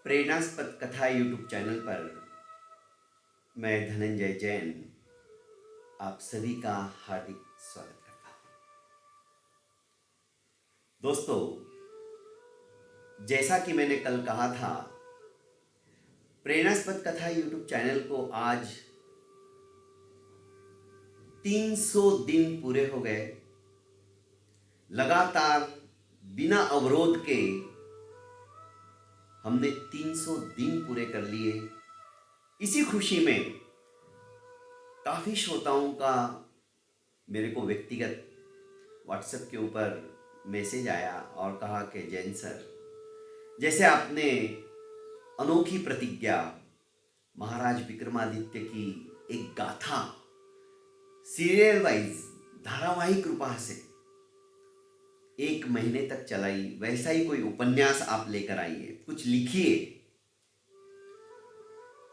प्रेरणास्पद कथा YouTube channel पर मैं धनंजय जैन आप सभी का हार्दिक स्वागत करता हूँ। दोस्तों, जैसा कि मैंने कल कहा था, प्रेरणास्पद कथा यूट्यूब चैनल को आज 300 दिन पूरे हो गए। लगातार बिना अवरोध के हमने 300 दिन पूरे कर लिए। इसी खुशी में काफ़ी श्रोताओं का मेरे को व्यक्तिगत व्हाट्सएप के ऊपर मैसेज आया और कहा कि जैन सर, जैसे आपने अनोखी प्रतिज्ञा महाराज विक्रमादित्य की एक गाथा सीरियल वाइज धारावाहिक रूप से 1 महीने तक चलाई, वैसा ही कोई उपन्यास आप लेकर आइए, कुछ लिखिए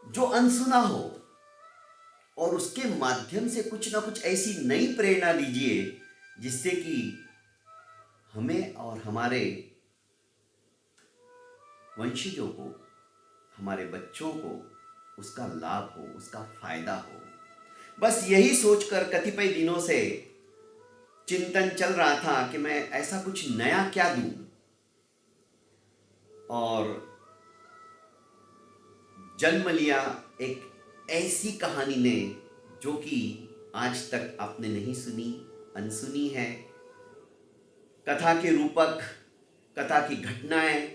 जो अनसुना हो और उसके माध्यम से कुछ ना कुछ ऐसी नई प्रेरणा दीजिए जिससे कि हमें और हमारे वंशजों को, हमारे बच्चों को उसका लाभ हो, उसका फायदा हो। बस यही सोचकर कतिपय दिनों से चिंतन चल रहा था कि मैं ऐसा कुछ नया क्या दूं, और जन्म लिया एक ऐसी कहानी ने जो कि आज तक आपने नहीं सुनी, अनसुनी है। कथा के रूपक, कथा की घटनाएं,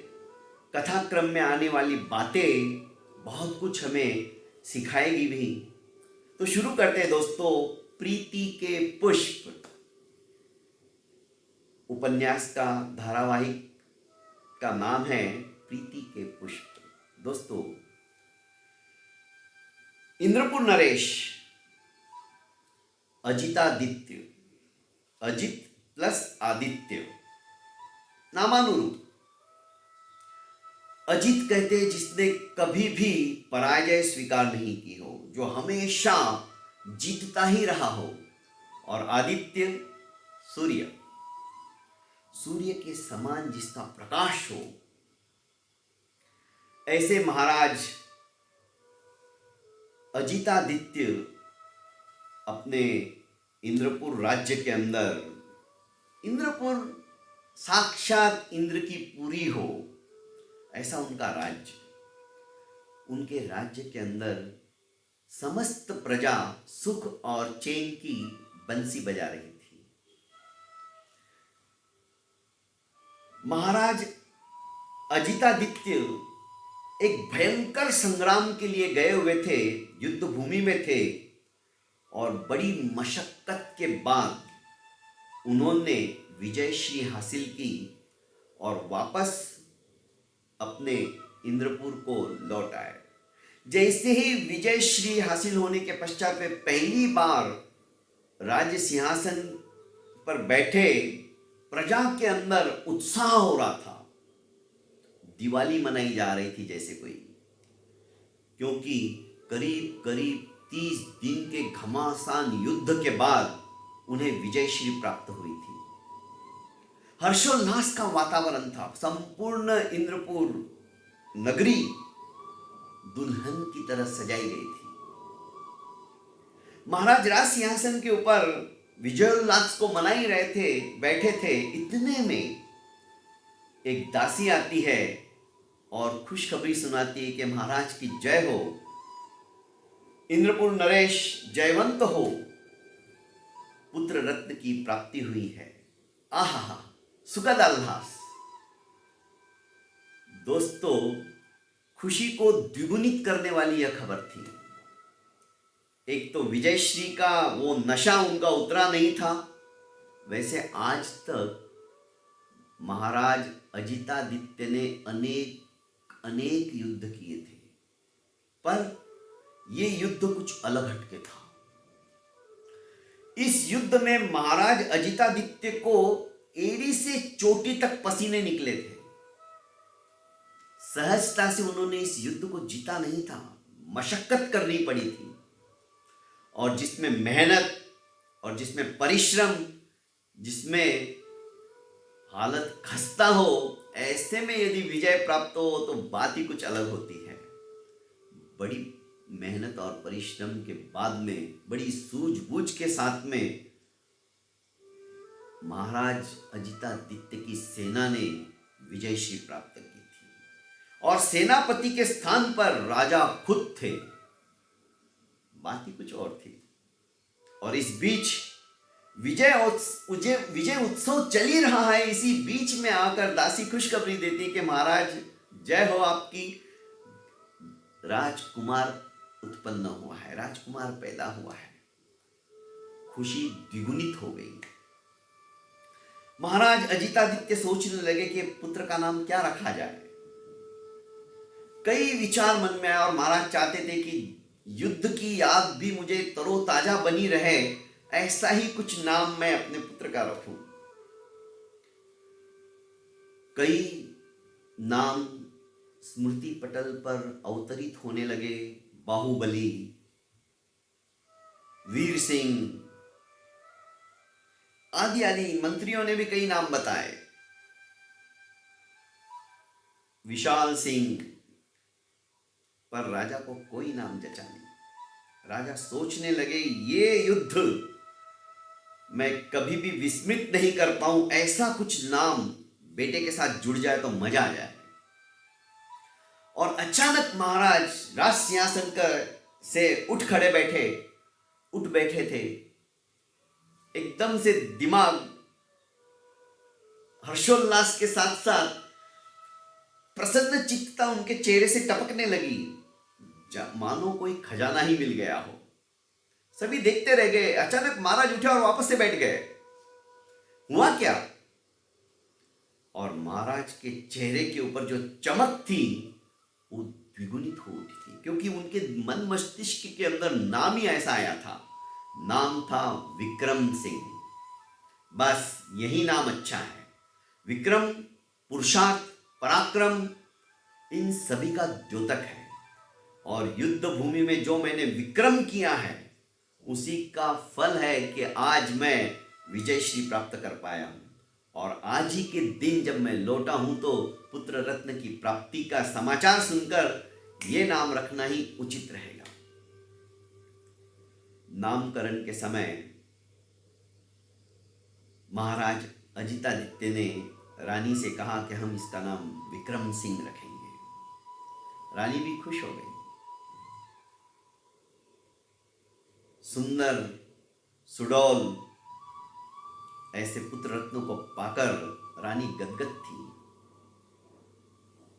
कथाक्रम में आने वाली बातें बहुत कुछ हमें सिखाएगी भी। तो शुरू करते हैं दोस्तों। प्रीति के पुष्प उपन्यास का धारावाहिक का नाम है प्रीति के पुष्प। दोस्तों, इंद्रपुर नरेश अजितादित्य, अजित प्लस आदित्य नामानुरूप अजित कहते जिसने कभी भी पराजय स्वीकार नहीं की हो, जो हमेशा जीतता ही रहा हो, और आदित्य सूर्य, सूर्य के समान जिसका प्रकाश हो। ऐसे महाराज अजितादित्य अपने इंद्रपुर राज्य के अंदर, इंद्रपुर साक्षात इंद्र की पुरी हो ऐसा उनका राज्य, उनके राज्य के अंदर समस्त प्रजा सुख और चैन की बंसी बजा रही थी। महाराज अजितादित्य एक भयंकर संग्राम के लिए गए हुए थे, युद्ध भूमि में थे, और बड़ी मशक्कत के बाद उन्होंने विजयश्री हासिल की और वापस अपने इंद्रपुर को लौट आए। जैसे ही विजयश्री हासिल होने के पश्चात वे पहली बार राज्य सिंहासन पर बैठे, प्रजा के अंदर उत्साह हो रहा था, दिवाली मनाई जा रही थी जैसे कोई, क्योंकि करीब करीब 30 दिन के घमासान युद्ध के बाद उन्हें विजयश्री प्राप्त हुई थी। हर्षोल्लास का वातावरण था, संपूर्ण इंद्रपुर नगरी दुल्हन की तरह सजाई गई थी। महाराज राज सिंहासन के ऊपर विजयोल्लास को मना ही रहे थे, बैठे थे। इतने में एक दासी आती है और खुशखबरी सुनाती है कि महाराज की जय हो, इंद्रपुर नरेश जयवंत हो, पुत्र रत्न की प्राप्ति हुई है। आहा, सुखद आह्लास। दोस्तों, खुशी को द्विगुणित करने वाली यह खबर थी। एक तो विजयश्री का वो नशा उनका उतरा नहीं था। वैसे आज तक महाराज अजितादित्य ने अनेक युद्ध किए थे, पर यह युद्ध कुछ अलग हटके था। इस युद्ध में महाराज अजितादित्य को एड़ी से चोटी तक पसीने निकले थे। सहजता से उन्होंने इस युद्ध को जीता नहीं था, मशक्कत करनी पड़ी थी, और जिसमें मेहनत और जिसमें परिश्रम, जिसमें हालत खस्ता हो, ऐसे में यदि विजय प्राप्त हो तो बात ही कुछ अलग होती है। बड़ी मेहनत और परिश्रम के बाद में, बड़ी सूझबूझ के साथ में महाराज अजितादित्य की सेना ने विजयश्री प्राप्त की थी और सेनापति के स्थान पर राजा खुद थे। बात ही कुछ और थी। और इस बीच विजय उत्सव चल ही रहा है। इसी बीच में आकर दासी खुशखबरी देती है कि महाराज जय हो आपकी, राजकुमार उत्पन्न हुआ है, राजकुमार पैदा हुआ है। खुशी द्विगुणित हो गई। महाराज अजितादित्य सोचने लगे कि पुत्र का नाम क्या रखा जाए। कई विचार मन में आए और महाराज चाहते थे कि युद्ध की याद भी मुझे तरोताजा बनी रहे, ऐसा ही कुछ नाम मैं अपने पुत्र का रखूं। कई नाम स्मृति पटल पर अवतरित होने लगे। बाहुबली, वीर सिंह आदि आदि मंत्रियों ने भी कई नाम बताए, विशाल सिंह, पर राजा को कोई नाम जचा नहीं। राजा सोचने लगे ये युद्ध मैं कभी भी विस्मृत नहीं कर पाऊं, ऐसा कुछ नाम बेटे के साथ जुड़ जाए तो मजा आ जाए। और अचानक महाराज राज सिंहासन से उठ बैठे थे। एकदम से दिमाग हर्षोल्लास के साथ साथ प्रसन्न चित्तता उनके चेहरे से टपकने लगी, मानो कोई खजाना ही मिल गया हो। सभी देखते रह गए। अचानक महाराज उठे और वापस से बैठ गए। हुआ क्या? और महाराज के चेहरे के ऊपर जो चमक थी वो द्विगुणित हो उठी थी, क्योंकि उनके मन मस्तिष्क के अंदर नाम ही ऐसा आया था। नाम था विक्रम सिंह। बस यही नाम अच्छा है। विक्रम पुरुषार्थ, पराक्रम, इन सभी का द्योतक है। और युद्ध भूमि में जो मैंने विक्रम किया है उसी का फल है कि आज मैं विजयश्री प्राप्त कर पाया हूं। और आज ही के दिन जब मैं लौटा हूं तो पुत्र रत्न की प्राप्ति का समाचार सुनकर ये नाम रखना ही उचित रहेगा। नामकरण के समय महाराज अजितादित्य ने रानी से कहा कि हम इसका नाम विक्रम सिंह रखेंगे। रानी भी खुश हो गई। सुंदर सुडौल ऐसे पुत्र रत्नों को पाकर रानी गदगद थी।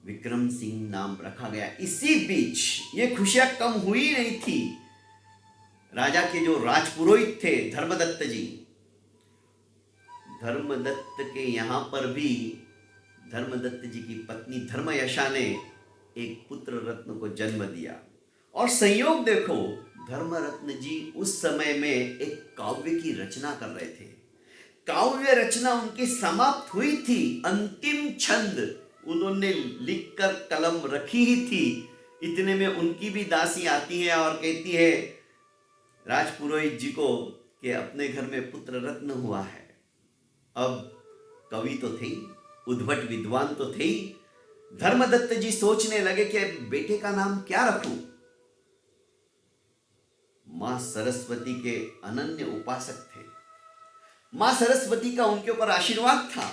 विक्रम सिंह नाम रखा गया। इसी बीच ये खुशियां कम हुई नहीं थी। राजा के जो राजपुरोहित थे धर्मदत्त जी, धर्मदत्त के यहां पर भी धर्मदत्त जी की पत्नी धर्मयशा ने एक पुत्र रत्न को जन्म दिया। और संयोग देखो, धर्मरत्न जी उस समय में एक काव्य की रचना कर रहे थे। काव्य रचना उनकी समाप्त हुई थी। अंतिम छंद उन्होंने लिखकर कलम रखी ही थी। इतने में उनकी भी दासी आती है और कहती है राजपुरोहित जी को कि अपने घर में पुत्र रत्न हुआ है। अब कवि तो थे, उद्भट विद्वान तो थे। धर्मदत्त जी सोचने लगे कि बेटे का नाम क्या रखूं। मां सरस्वती के अनन्य उपासक थे। मां सरस्वती का उनके ऊपर आशीर्वाद था,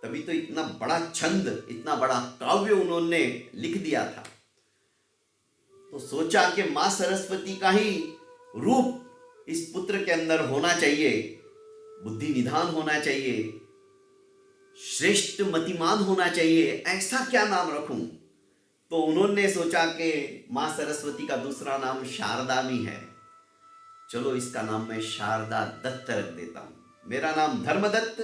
तभी तो इतना बड़ा छंद, इतना बड़ा काव्य उन्होंने लिख दिया था। तो सोचा कि मां सरस्वती का ही रूप इस पुत्र के अंदर होना चाहिए, बुद्धि निधान होना चाहिए, श्रेष्ठ मतिमान होना चाहिए। ऐसा क्या नाम रखूं? तो उन्होंने सोचा कि मां सरस्वती का दूसरा नाम शारदा भी है, चलो इसका नाम मैं शारदा दत्त रख देता हूं। मेरा नाम धर्मदत्त,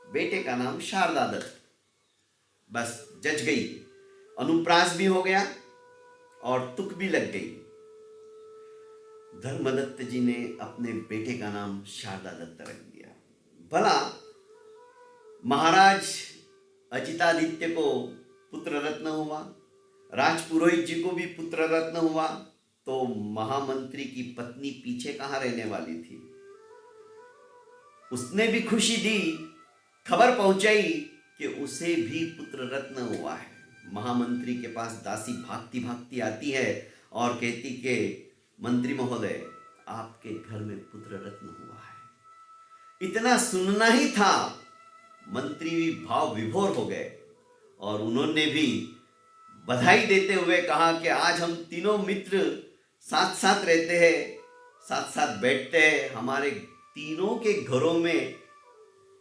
बेटे का नाम शारदा दत्त। बस जच गई, अनुप्रास भी हो गया और तुक भी लग गई। धर्मदत्त जी ने अपने बेटे का नाम शारदा दत्त रख दिया। भला महाराज अजितादित्य को पुत्र रत्न हुआ, राजपुरोहित जी को भी पुत्र रत्न हुआ, तो महामंत्री की पत्नी पीछे कहां रहने वाली थी? उसने भी खुशी दी, खबर पहुंचाई कि उसे भी पुत्र रत्न हुआ है। महामंत्री के पास दासी भागती भागती आती है और कहती कि मंत्री महोदय, आपके घर में पुत्र रत्न हुआ है। इतना सुनना ही था, मंत्री भी भाव विभोर हो गए और उन्होंने भी बधाई देते हुए कहा कि आज हम तीनों मित्र साथ साथ रहते हैं, साथ साथ बैठते हैं, हमारे तीनों के घरों में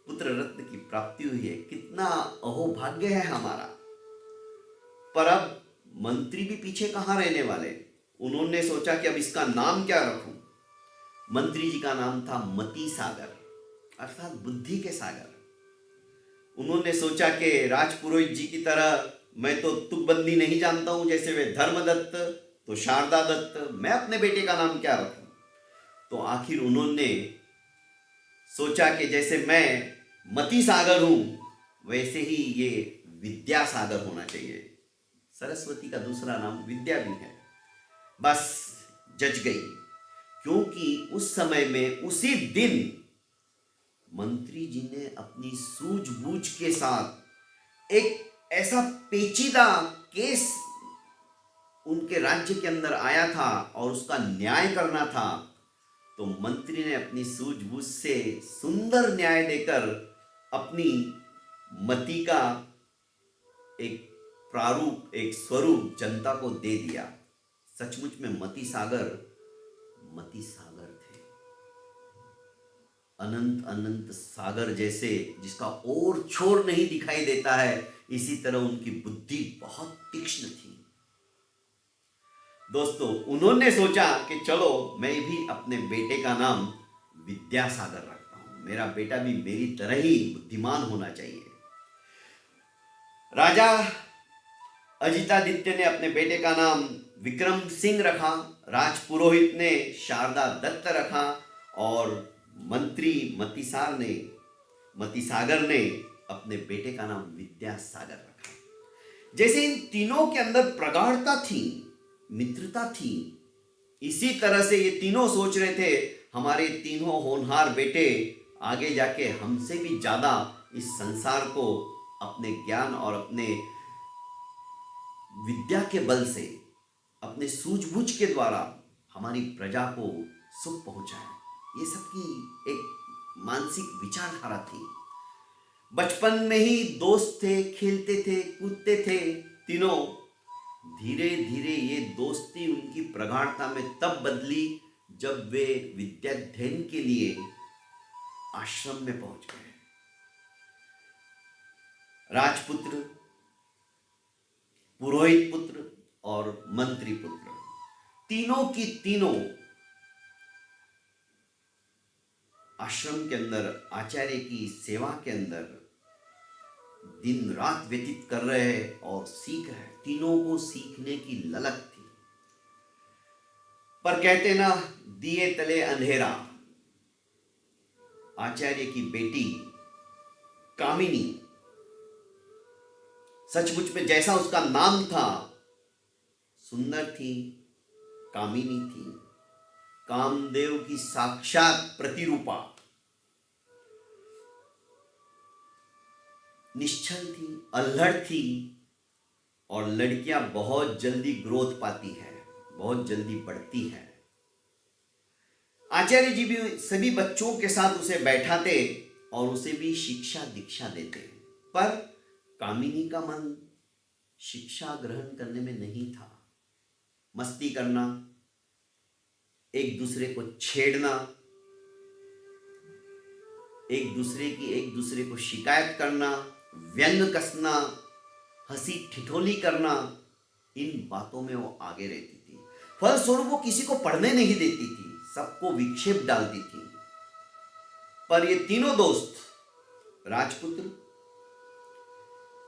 पुत्र रत्न की प्राप्ति हुई है, कितना अहोभाग्य है हमारा। पर अब मंत्री भी पीछे कहाँ रहने वाले। उन्होंने सोचा कि अब इसका नाम क्या रखूं। मंत्री जी का नाम था मति सागर, अर्थात बुद्धि के सागर। उन्होंने सोचा कि राजपुरोहित जी की तरह मैं तो तुकबंदी नहीं जानता हूं, जैसे वे धर्मदत्त तो शारदा दत्त, मैं अपने बेटे का नाम क्या रखूं। तो आखिर उन्होंने सोचा कि जैसे मैं मति सागर हूं, वैसे ही ये विद्या सागर होना चाहिए। सरस्वती का दूसरा नाम विद्या भी है। बस जच गई, क्योंकि उस समय में उसी दिन मंत्री जी ने अपनी सूझबूझ के साथ एक ऐसा पेचीदा केस उनके राज्य के अंदर आया था और उसका न्याय करना था। तो मंत्री ने अपनी सूझबूझ से सुंदर न्याय देकर अपनी मति का एक प्रारूप, एक स्वरूप जनता को दे दिया। सचमुच में मति सागर थे, अनंत अनंत सागर जैसे, जिसका और छोर नहीं दिखाई देता है। इसी तरह उनकी बुद्धि बहुत तीक्ष्ण थी। दोस्तों, उन्होंने सोचा कि चलो मैं भी अपने बेटे का नाम विद्यासागर रखता हूं, मेरा बेटा भी मेरी तरह ही बुद्धिमान होना चाहिए। राजा अजितादित्य ने अपने बेटे का नाम विक्रम सिंह रखा, राजपुरोहित ने शारदा दत्त रखा और मंत्री मतिसागर ने अपने बेटे का नाम विद्यासागर रखा। जैसे इन तीनों के अंदर प्रगाढ़ता थी, मित्रता थी, इसी तरह से ये तीनों सोच रहे थे हमारे तीनों होनहार बेटे आगे जाके हमसे भी ज्यादा इस संसार को अपने ज्ञान और अपने विद्या के बल से, अपने सूझबूझ के द्वारा हमारी प्रजा को सुख पहुंचाए। ये सबकी एक मानसिक विचारधारा थी। बचपन में ही दोस्त थे, खेलते थे, कूदते थे तीनों। धीरे धीरे ये दोस्ती उनकी प्रगाढ़ता में तब बदली जब वे विद्याध्ययन के लिए आश्रम में पहुंच गए। राजपुत्र, पुरोहित पुत्र और मंत्री पुत्र, तीनों की तीनों आश्रम के अंदर आचार्य की सेवा के अंदर दिन रात व्यतीत कर रहे हैं और सीख रहे हैं। तीनों को सीखने की ललक थी। पर कहते ना, दिए तले अंधेरा। आचार्य की बेटी कामिनी, सचमुच में जैसा उसका नाम था, सुंदर थी, कामिनी थी, कामदेव की साक्षात प्रतिरूपा। निश्चल थी, अल्हड़ थी और लड़कियां बहुत जल्दी ग्रोथ पाती है, बहुत जल्दी बढ़ती है। आचार्य जी भी सभी बच्चों के साथ उसे बैठाते और उसे भी शिक्षा दीक्षा देते। पर कामिनी का मन शिक्षा ग्रहण करने में नहीं था। मस्ती करना, एक दूसरे को छेड़ना, एक दूसरे को शिकायत करना, व्यंग कसना, हंसी ठिठोली करना, इन बातों में वो आगे रहती थी। फलस्वरूप वो किसी को पढ़ने नहीं देती थी, सबको विक्षेप डालती थी। पर ये तीनों दोस्त, राजपुत्र,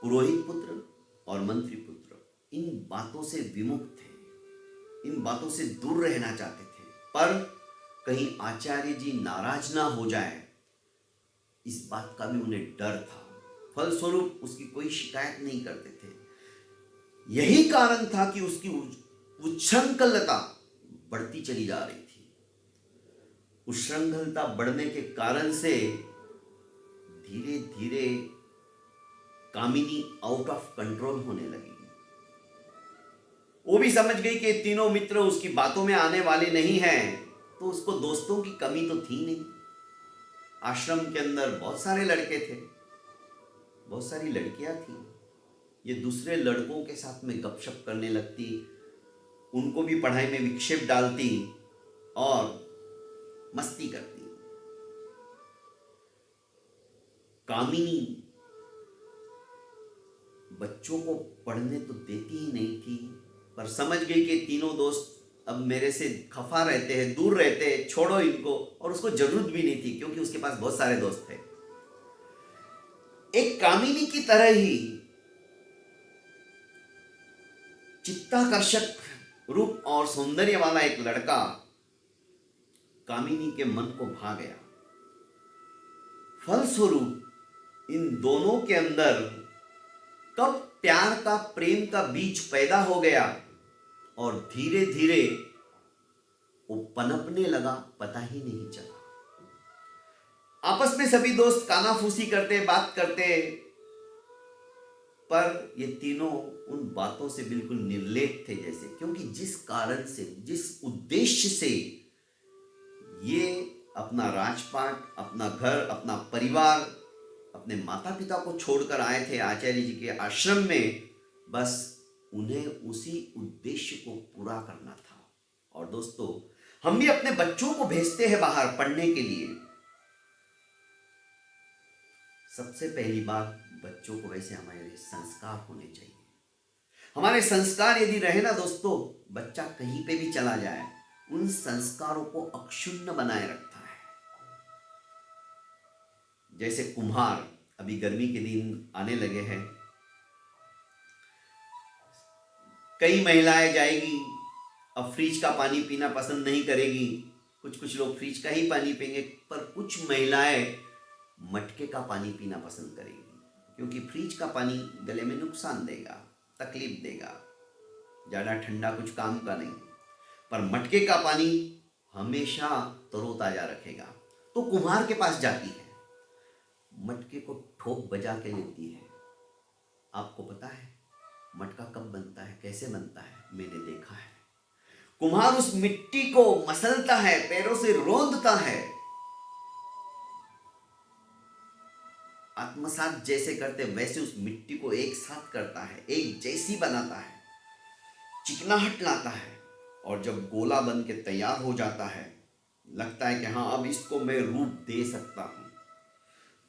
पुरोहित पुत्र और मंत्री पुत्र, इन बातों से विमुख थे, इन बातों से दूर रहना चाहते थे। पर कहीं आचार्य जी नाराज ना हो जाए, इस बात का भी उन्हें डर था। फलस्वरूप उसकी कोई शिकायत नहीं करते थे। यही कारण था कि उसकी उच्छृंखलता बढ़ती चली जा रही थी। उच्छृंखलता बढ़ने के कारण से धीरे धीरे कामिनी आउट ऑफ कंट्रोल होने लगी। वो भी समझ गई कि तीनों मित्र उसकी बातों में आने वाले नहीं हैं, तो उसको दोस्तों की कमी तो थी नहीं। आश्रम के अंदर बहुत सारे लड़के थे, बहुत सारी लड़कियां थी। ये दूसरे लड़कों के साथ में गपशप करने लगती, उनको भी पढ़ाई में विक्षेप डालती और मस्ती करती। कामिनी बच्चों को पढ़ने तो देती ही नहीं थी, पर समझ गई कि तीनों दोस्त अब मेरे से खफा रहते हैं, दूर रहते हैं, छोड़ो इनको। और उसको जरूरत भी नहीं थी क्योंकि उसके पास बहुत सारे दोस्त थे। एक कामिनी की तरह ही चित्ताकर्षक रूप और सौंदर्य वाला एक लड़का कामिनी के मन को भा गया। फलस्वरूप इन दोनों के अंदर कब प्यार का, प्रेम का बीज पैदा हो गया और धीरे धीरे वो पनपने लगा, पता ही नहीं चला। आपस में सभी दोस्त कानाफूसी करते, बात करते, पर ये तीनों उन बातों से बिल्कुल निर्लेप थे जैसे, क्योंकि जिस कारण से, जिस उद्देश्य से ये अपना राजपाट, अपना घर, अपना परिवार, अपने माता पिता को छोड़कर आए थे आचार्य जी के आश्रम में, बस उन्हें उसी उद्देश्य को पूरा करना था। और दोस्तों, हम भी अपने बच्चों को भेजते हैं बाहर पढ़ने के लिए। सबसे पहली बात, बच्चों को वैसे हमारे संस्कार होने चाहिए। हमारे संस्कार यदि रहे ना दोस्तों, बच्चा कहीं पे भी चला जाए उन संस्कारों को अक्षुण्ण बनाए रखता है। जैसे कुम्हार, अभी गर्मी के दिन आने लगे हैं, कई महिलाएं जाएगी, अब फ्रिज का पानी पीना पसंद नहीं करेगी। कुछ लोग फ्रिज का ही पानी पिएंगे, पर कुछ महिलाएं मटके का पानी पीना पसंद करेगी, क्योंकि फ्रिज का पानी गले में नुकसान देगा, तकलीफ देगा, ज़्यादा ठंडा कुछ काम का नहीं। पर मटके का पानी हमेशा तरोताजा रखेगा। तो कुम्हार के पास जाती है, मटके को ठोक बजा के लेती है। आपको पता है मटका कब बनता है, कैसे बनता है? मैंने देखा है। कुम्हार उस मिट्टी को मसलता है, पैरों से रौंदता है, आत्मसात जैसे करते वैसे उस मिट्टी को एक साथ करता है, एक जैसी बनाता है, चिकनाहट लाता है। और जब गोला बन के तैयार हो जाता है, लगता है कि हाँ अब इसको मैं रूप दे सकता हूं,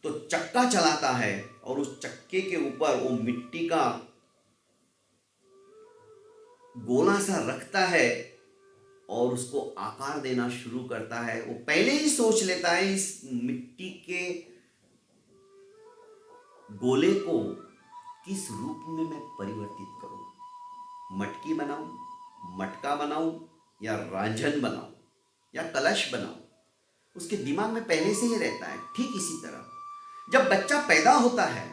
तो चक्का चलाता है और उस चक्के के ऊपर वो मिट्टी का गोला सा रखता है और उसको आकार देना शुरू करता है। वो पहले ही सोच लेता है इस मिट्टी के गोले को किस रूप में मैं परिवर्तित करूं, मटकी बनाऊं, मटका बनाऊं, या रांझन बनाऊं, या कलश बनाऊं। उसके दिमाग में पहले से ही रहता है। ठीक इसी तरह जब बच्चा पैदा होता है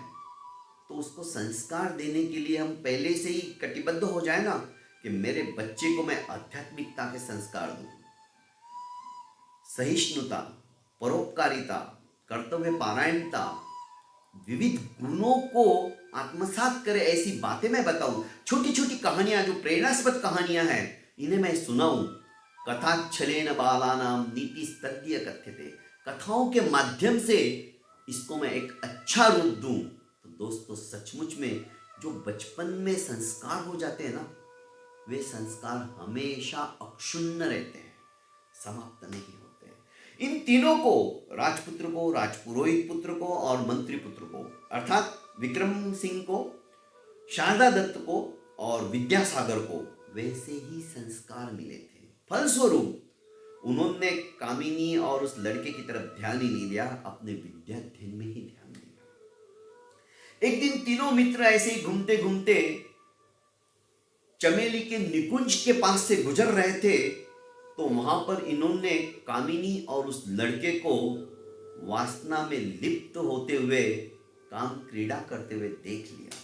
तो उसको संस्कार देने के लिए हम पहले से ही कटिबद्ध हो जाए ना, कि मेरे बच्चे को मैं आध्यात्मिकता के संस्कार दूं, सहिष्णुता, परोपकारिता, कर्तव्य पारायणता, विविध गुणों को आत्मसात करे, ऐसी बातें मैं बताऊं। छोटी छोटी कहानियां, जो प्रेरणास्पद कहानियां हैं, इन्हें मैं सुनाऊं। कथाच्छलेन बालानाम नीतिस्तद्य कथ्यते। कथाओं के माध्यम से इसको मैं एक अच्छा रूप दूं, तो दोस्तों सचमुच में जो बचपन में संस्कार हो जाते हैं ना, वे संस्कार हमेशा अक्षुण्ण रहते हैं, समाप्त नहीं होते हैं। इन तीनों को, राजपुत्र को, राजपुरोहित पुत्र को और मंत्री पुत्र को, अर्थात विक्रम सिंह को, शारदा दत्त को और विद्यासागर को वैसे ही संस्कार मिले थे। फलस्वरूप उन्होंने कामिनी और उस लड़के की तरफ ध्यान ही नहीं दिया, अपने विद्याध्ययन में ही ध्यान दिया। एक दिन तीनों मित्र ऐसे ही घूमते घूमते चमेली के निकुंज के पास से गुजर रहे थे, तो वहां पर इन्होंने कामिनी और उस लड़के को वासना में लिप्त होते हुए, काम क्रीड़ा करते हुए देख लिया,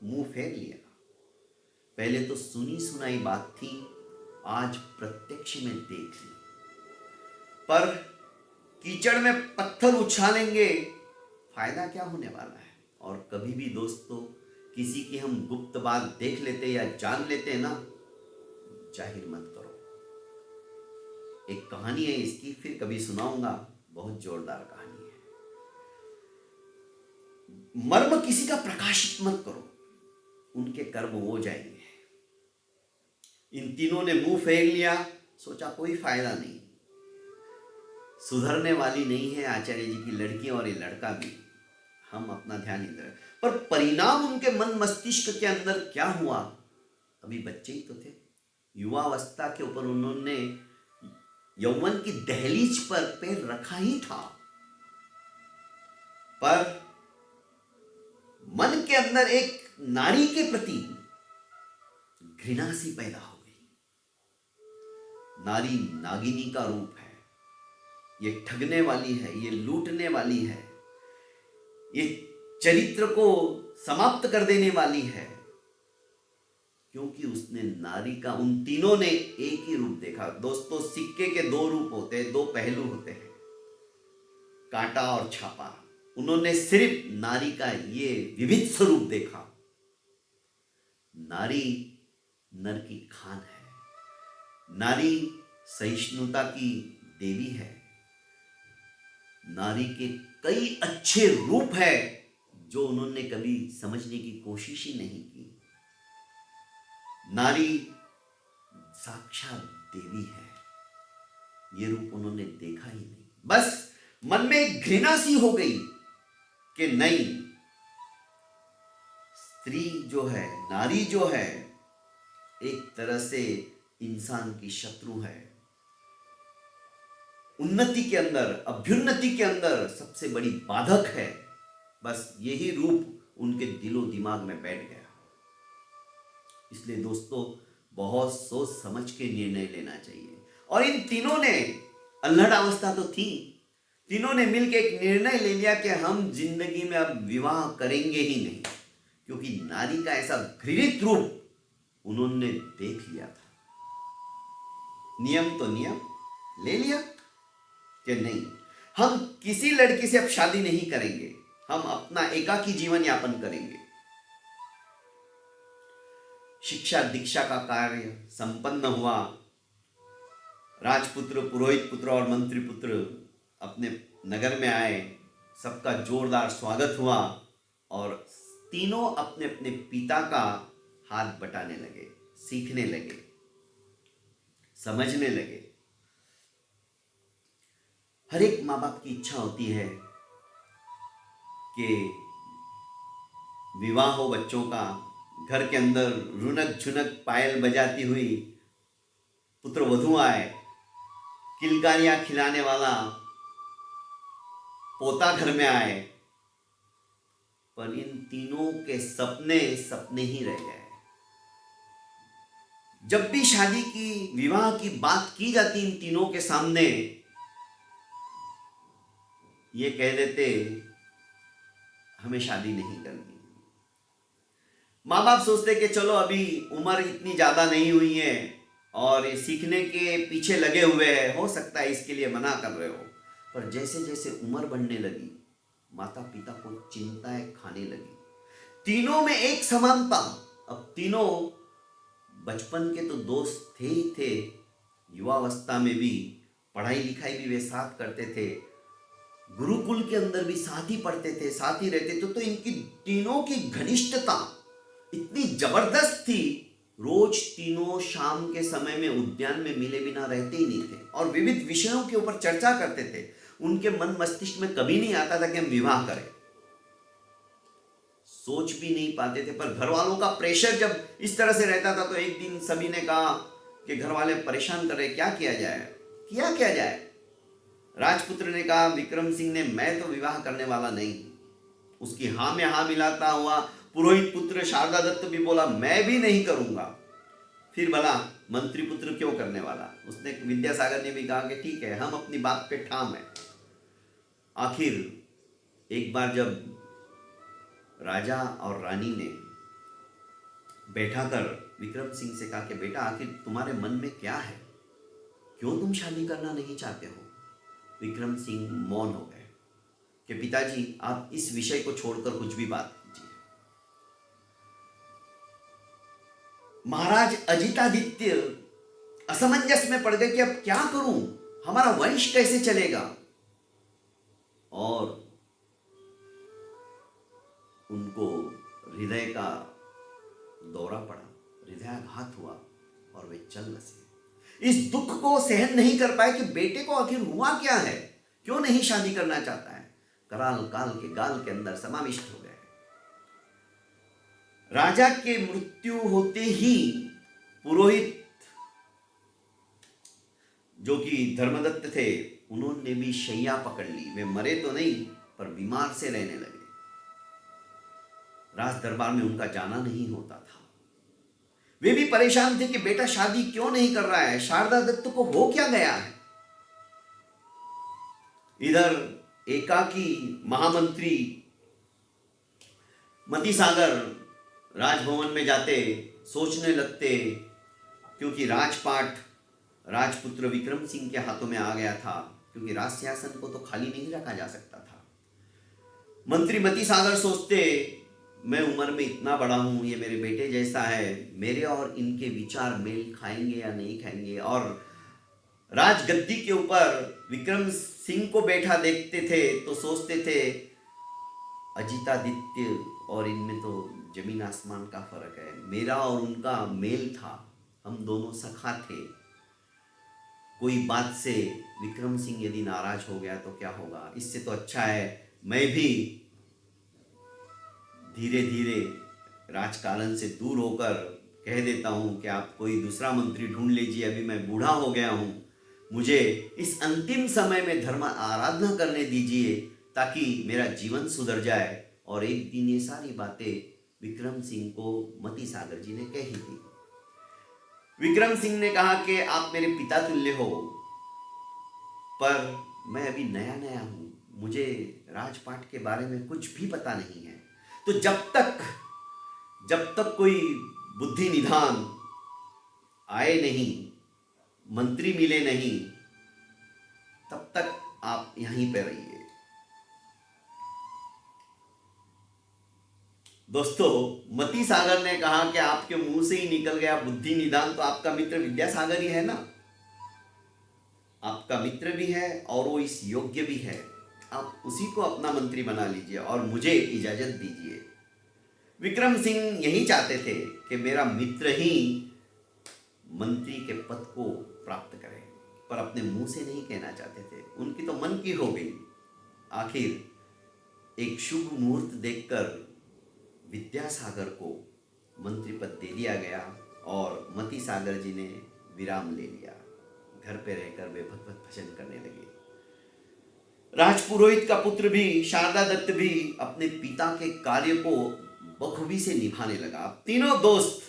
मुंह फेर लिया। पहले तो सुनी सुनाई बात थी, आज प्रत्यक्ष में देख ली। पर कीचड़ में पत्थर उछालेंगे, फायदा क्या होने वाला है? और कभी भी दोस्तों किसी की हम गुप्त बात देख लेते या जान लेते हैं ना, जाहिर मत करो। एक कहानी है इसकी, फिर कभी सुनाऊंगा, बहुत जोरदार कहानी है। मर्म किसी का प्रकाशित मत करो, उनके कर्म हो जाएंगे। इन तीनों ने मुंह फेर लिया, सोचा कोई फायदा नहीं, सुधरने वाली नहीं है आचार्य जी की लड़की और ये लड़का भी, हम अपना ध्यान नहीं दे रहे। पर परिणाम उनके मन मस्तिष्क के अंदर क्या हुआ, अभी बच्चे ही तो थे, युवावस्था के ऊपर उन्होंने यौवन की दहलीज पर पैर रखा ही था, पर मन के अंदर एक नारी के प्रति घृणा सी पैदा हो गई। नारी नागिनी का रूप है, ये ठगने वाली है, ये लूटने वाली है, ये चरित्र को समाप्त कर देने वाली है, क्योंकि उसने नारी का, उन तीनों ने एक ही रूप देखा। दोस्तों सिक्के के दो रूप होते हैं, दो पहलू होते हैं, कांटा और छापा। उन्होंने सिर्फ नारी का ये विविध स्वरूप देखा। नारी नर की खान है, नारी सहिष्णुता की देवी है, नारी के कई अच्छे रूप है जो उन्होंने कभी समझने की कोशिश ही नहीं की। नारी साक्षात देवी है, ये रूप उन्होंने देखा ही नहीं। बस मन में एक घृणा सी हो गई कि नहीं, स्त्री जो है, नारी जो है, एक तरह से इंसान की शत्रु है। उन्नति के अंदर, अभ्युन्नति के अंदर सबसे बड़ी बाधक है। बस यही रूप उनके दिलो दिमाग में बैठ गया। इसलिए दोस्तों बहुत सोच समझ के निर्णय लेना चाहिए। और इन तीनों ने, अल्हड़ अवस्था तो थी, तीनों ने मिलकर एक निर्णय ले लिया कि हम जिंदगी में अब विवाह करेंगे ही नहीं, क्योंकि नारी का ऐसा घृणित रूप उन्होंने देख लिया था। नियम तो नियम ले लिया कि नहीं, हम किसी लड़की से अब शादी नहीं करेंगे, हम अपना एकाकी जीवन यापन करेंगे। शिक्षा दीक्षा का कार्य संपन्न हुआ। राजपुत्र, पुरोहित पुत्र और मंत्री पुत्र अपने नगर में आए, सबका जोरदार स्वागत हुआ और तीनों अपने अपने पिता का हाथ बटाने लगे, सीखने लगे, समझने लगे। हर एक माँ बाप की इच्छा होती है कि विवाह हो बच्चों का, घर के अंदर रुनक झुनक पायल बजाती हुई पुत्र वधू आए, किलकारियां खिलाने वाला पोता घर में आए। पर इन तीनों के सपने सपने ही रह गए। जब भी शादी की, विवाह की बात की जाती इन तीनों के सामने, ये कह देते हमें शादी नहीं करनी। माँ बाप सोचते कि चलो अभी उम्र इतनी ज्यादा नहीं हुई है और ये सीखने के पीछे लगे हुए हैं, हो सकता है इसके लिए मना कर रहे हो। पर जैसे जैसे उम्र बढ़ने लगी, माता पिता को चिंताएं खाने लगी। तीनों में एक समानता, अब तीनों बचपन के तो दोस्त थे ही थे, युवावस्था में भी पढ़ाई लिखाई भी वे साथ करते थे, गुरुकुल के अंदर भी साथ ही पढ़ते थे, साथ ही रहते थे। तो इनकी तीनों की घनिष्ठता इतनी जबरदस्त थी, रोज तीनों शाम के समय में उद्यान में मिले बिना रहते ही नहीं थे और विविध विषयों के ऊपर चर्चा करते थे। उनके मन मस्तिष्क में कभी नहीं आता था कि हम विवाह करें, सोच भी नहीं पाते थे। पर घर वालों का प्रेशर जब इस तरह से रहता था तो एक दिन सभी ने कहा कि घर वाले परेशान कर रहे, क्या किया जाए, क्या किया जाए। राजपुत्र ने कहा, विक्रम सिंह ने, मैं तो विवाह करने वाला नहीं। उसकी हाँ में हाँ मिलाता हुआ पुरोहित पुत्र शारदा दत्त भी बोला, मैं भी नहीं करूंगा। फिर भला मंत्री पुत्र क्यों करने वाला। उसने, विद्यासागर ने भी कहा कि ठीक है, हम अपनी बात पे ठाम है। आखिर एक बार जब राजा और रानी ने बैठा कर विक्रम सिंह से कहा कि बेटा आखिर तुम्हारे मन में क्या है, क्यों तुम शादी करना नहीं चाहते हो। विक्रम सिंह मौन हो गए कि पिताजी आप इस विषय को छोड़कर कुछ भी बात कीजिए। महाराज अजितादित्य असमंजस में पड़ गए कि अब क्या करूं, हमारा वंश कैसे चलेगा। और उनको हृदय का दौरा पड़ा, हृदयाघात हुआ और वे चल बसे। इस दुख को सहन नहीं कर पाए कि बेटे को आखिर हुआ क्या है, क्यों नहीं शादी करना चाहता है। कराल काल के गाल के अंदर समाविष्ट हो गए। राजा के मृत्यु होते ही पुरोहित जो कि धर्मदत्त थे, उन्होंने भी शैया पकड़ ली। वे मरे तो नहीं पर बीमार से रहने लगे। राज दरबार में उनका जाना नहीं होता था। वे भी परेशान थे कि बेटा शादी क्यों नहीं कर रहा है, शारदा दत्त को हो क्या गया है। इधर एकाकी महामंत्री मती सागर राजभवन में जाते, सोचने लगते, क्योंकि राजपाट राजपुत्र विक्रम सिंह के हाथों में आ गया था, क्योंकि राज सिंहासन को तो खाली नहीं रखा जा सकता था। मंत्री मती सागर सोचते, मैं उम्र में इतना बड़ा हूं, ये मेरे बेटे जैसा है, मेरे और इनके विचार मेल खाएंगे या नहीं खाएंगे। और राजगद्दी के ऊपर विक्रम सिंह को बैठा देखते थे तो सोचते थे अजितादित्य और इनमें तो जमीन आसमान का फर्क है। मेरा और उनका मेल था, हम दोनों सखा थे। कोई बात से विक्रम सिंह यदि नाराज हो गया तो क्या होगा। इससे तो अच्छा है मैं भी धीरे धीरे राजकारण से दूर होकर कह देता हूं कि आप कोई दूसरा मंत्री ढूंढ लीजिए, अभी मैं बूढ़ा हो गया हूं, मुझे इस अंतिम समय में धर्म आराधना करने दीजिए ताकि मेरा जीवन सुधर जाए। और एक दिन ये सारी बातें विक्रम सिंह को मती सागर जी ने कही थी। विक्रम सिंह ने कहा कि आप मेरे पिता तुल्य हो, पर मैं अभी नया नया हूं, मुझे राजपाट के बारे में कुछ भी पता नहीं है। तो जब तक कोई बुद्धि निधान आए नहीं, मंत्री मिले नहीं, तब तक आप यहीं पे रहिए। दोस्तों, मती सागर ने कहा कि आपके मुंह से ही निकल गया बुद्धि निदान, तो आपका मित्र विद्यासागर ही है ना, आपका मित्र भी है और वो इस योग्य भी है। आप उसी को अपना मंत्री बना लीजिए और मुझे इजाजत दीजिए। विक्रम सिंह यही चाहते थे कि मेरा मित्र ही मंत्री के पद को प्राप्त करे, पर अपने मुंह से नहीं कहना चाहते थे। उनकी तो मन की हो गई। आखिर एक शुभ मुहूर्त देखकर विद्यासागर को मंत्री पद दे दिया गया और मती सागर जी ने विराम ले लिया। घर पे रहकर वे भगवत भजन करने लगे। राजपुरोहित का पुत्र भी शारदा दत्त भी अपने पिता के कार्य को बखूबी से निभाने लगा। अब तीनों दोस्त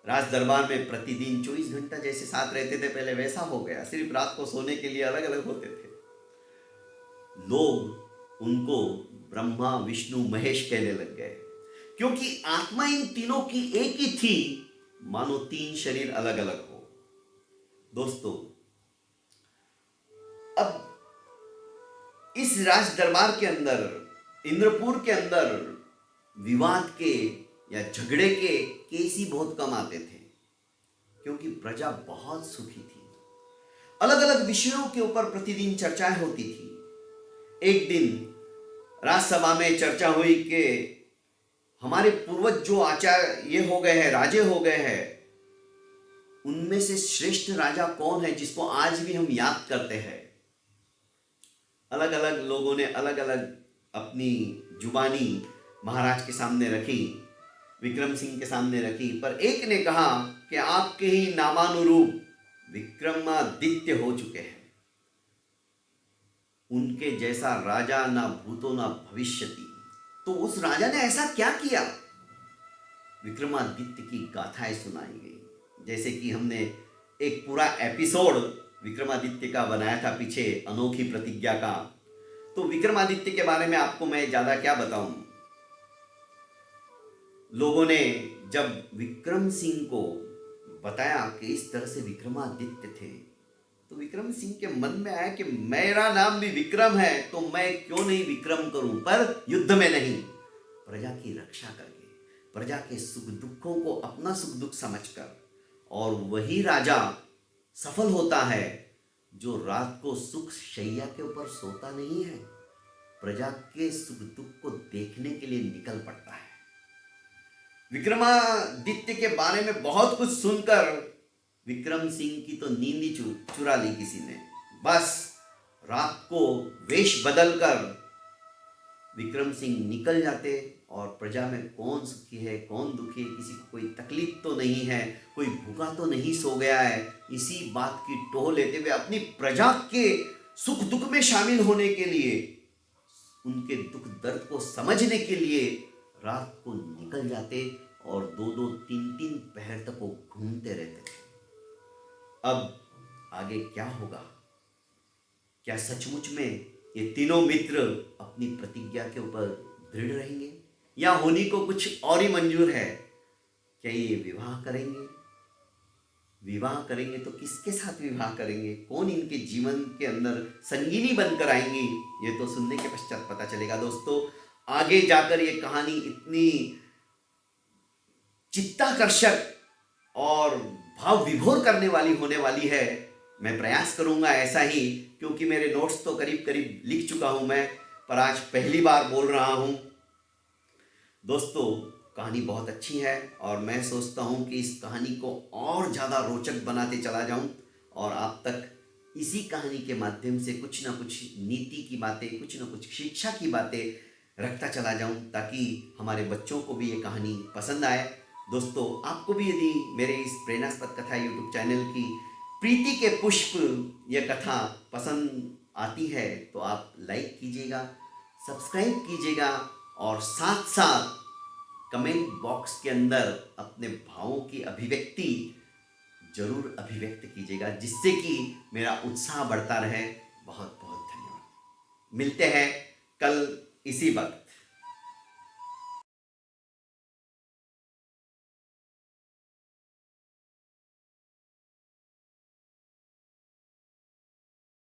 राज दरबार में प्रतिदिन 24 घंटा जैसे साथ रहते थे पहले, वैसा हो गया। सिर्फ रात को सोने के लिए अलग अलग होते थे। लोग उनको ब्रह्मा विष्णु महेश कहने लग गए, क्योंकि आत्मा इन तीनों की एक ही थी, मानो तीन शरीर अलग अलग हो। दोस्तों, अब इस राज दरबार के अंदर, इंद्रपुर के अंदर विवाद के या झगड़े के केस ही बहुत कम आते थे, क्योंकि प्रजा बहुत सुखी थी। अलग अलग विषयों के ऊपर प्रतिदिन चर्चाएं होती थी। एक दिन राज्यसभा में चर्चा हुई कि हमारे पूर्वज जो आचार्य हो गए हैं, राजे हो गए हैं, उनमें से श्रेष्ठ राजा कौन है जिसको आज भी हम याद करते हैं। अलग अलग लोगों ने अलग अलग अपनी जुबानी महाराज के सामने रखी, विक्रम सिंह के सामने रखी, पर एक ने कहा कि आपके ही नामानुरूप विक्रमादित्य हो चुके हैं। उनके जैसा राजा ना भूतो ना भविष्यति। तो उस राजा ने ऐसा क्या किया? विक्रमादित्य की गाथाएं सुनाई गई। जैसे कि हमने एक पूरा एपिसोड विक्रमादित्य का बनाया था पीछे, अनोखी प्रतिज्ञा का। तो विक्रमादित्य के बारे में आपको मैं ज्यादा क्या बताऊं। लोगों ने जब विक्रम सिंह को बताया कि इस तरह से विक्रमादित्य थे, तो विक्रम सिंह के मन में आया कि मेरा नाम भी विक्रम है, तो मैं क्यों नहीं विक्रम करूं, पर युद्ध में नहीं, प्रजा की रक्षा करके, प्रजा के सुख दुखों को अपना सुख दुख समझकर। और वही राजा सफल होता है जो रात को सुख शैया के ऊपर सोता नहीं है, प्रजा के सुख दुख को देखने के लिए निकल पड़ता है। विक्रमादित्य के बारे में बहुत कुछ सुनकर विक्रम सिंह की तो नींद ही चुरा ली किसी ने। बस रात को वेश बदलकर विक्रम सिंह निकल जाते और प्रजा में कौन सुखी है कौन दुखी है, किसी को कोई तकलीफ तो नहीं है, कोई भूखा तो नहीं सो गया है, इसी बात की टोह लेते हुए अपनी प्रजा के सुख दुख में शामिल होने के लिए, उनके दुख दर्द को समझने के लिए रात को निकल जाते और 2-2, 3-3 पहर तक वो घूमते रहते थे। अब आगे क्या होगा? क्या सचमुच में ये तीनों मित्र अपनी प्रतिज्ञा के ऊपर दृढ़ रहेंगे या होनी को कुछ और ही मंजूर है? क्या ये विवाह करेंगे? विवाह करेंगे तो किसके साथ विवाह करेंगे? कौन इनके जीवन के अंदर संगीनी बनकर आएंगी? ये तो सुनने के पश्चात पता चलेगा। दोस्तों, आगे जाकर ये कहानी इतनी चित्ताकर्षक और भाव विभोर करने वाली होने वाली है। मैं प्रयास करूंगा ऐसा ही, क्योंकि मेरे नोट्स तो करीब करीब लिख चुका हूं मैं, पर आज पहली बार बोल रहा हूं। दोस्तों, कहानी बहुत अच्छी है और मैं सोचता हूं कि इस कहानी को और ज़्यादा रोचक बनाते चला जाऊं और आप तक इसी कहानी के माध्यम से कुछ ना कुछ नीति की बातें, कुछ ना कुछ शिक्षा की बातें रखता चला जाऊं, ताकि हमारे बच्चों को भी ये कहानी पसंद आए। दोस्तों, आपको भी यदि मेरे इस प्रेरणास्पद कथा यूट्यूब चैनल की प्रीति के पुष्प यह कथा पसंद आती है तो आप लाइक कीजिएगा, सब्सक्राइब कीजिएगा और साथ साथ कमेंट बॉक्स के अंदर अपने भावों की अभिव्यक्ति जरूर अभिव्यक्त कीजिएगा, जिससे कि मेरा उत्साह बढ़ता रहे। बहुत बहुत धन्यवाद। मिलते हैं कल इसी वक्त।